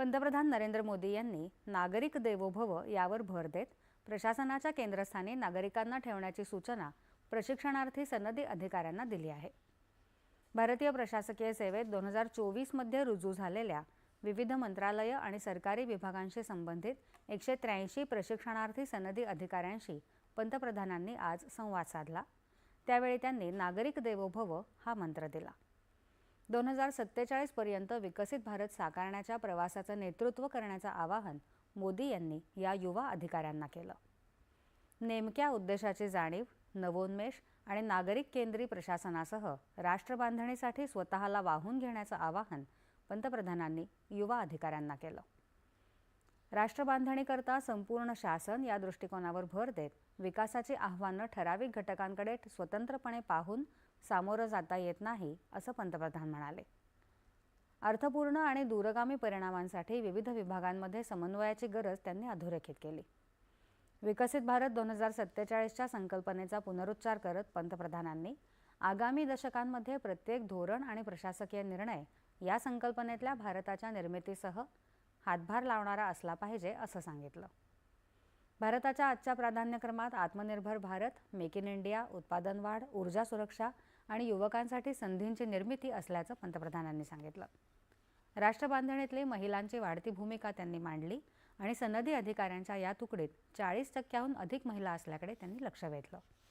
पंतप्रधान नरेंद्र मोदी यांनी नागरिक देवो भव यावर भर देत प्रशासनाच्या केंद्रस्थानी नागरिकांना ठेवण्याची सूचना प्रशिक्षणार्थी सनदी अधिकाऱ्यांना दिली आहे। भारतीय प्रशासकीय सेवेत 2024 मध्ये रुजू झालेल्या विविध मंत्रालय आणि सरकारी विभागांशी संबंधित 183 प्रशिक्षणार्थी सनदी अधिकाऱ्यांशी पंतप्रधानांनी आज संवाद साधला। त्यावेळी त्यांनी नागरिक देवो भव हा मंत्र दिला। 2047 पर्यंत विकसित भारत साकारण्याच्या प्रवासाचं नेतृत्व करण्याचं आवाहन मोदी यांनी या युवा अधिकाऱ्यांना केलं। नेमक्या उद्देशाची जाणीव, नवोन्मेष आणि नागरिक केंद्री प्रशासनासह राष्ट्रबांधणीसाठी स्वतःला वाहून घेण्याचं आवाहन पंतप्रधानांनी युवा अधिकाऱ्यांना केलं। राष्ट्रबांधणीकरता संपूर्ण शासन या दृष्टिकोनावर भर देत विकासाची आव्हानं ठराविक घटकांकडे स्वतंत्रपणे पाहून सामोरं जाता येत नाही, असं पंतप्रधान म्हणाले। अर्थपूर्ण आणि दूरगामी परिणामांसाठी विविध विभागांमध्ये समन्वयाची गरज त्यांनी अधोरेखित केली। विकसित भारत 2047च्या संकल्पनेचा पुनरुच्चार करत पंतप्रधानांनी आगामी दशकांमध्ये प्रत्येक धोरण आणि प्रशासकीय निर्णय या संकल्पनेतल्या भारताच्या निर्मितीसह हातभार लावणारा असला पाहिजे, असं सांगितलं। भारताच्या आजच्या प्राधान्यक्रमात आत्मनिर्भर भारत, मेक इन इंडिया, उत्पादन वाढ, ऊर्जा सुरक्षा आणि युवकांसाठी संधींची निर्मिती असल्याचं पंतप्रधानांनी सांगितलं। राष्ट्रबांधणीतली महिलांची वाढती भूमिका त्यांनी मांडली आणि सनदी अधिकाऱ्यांच्या या तुकडीत 40% अधिक महिला असल्याकडे त्यांनी लक्ष वेधलं।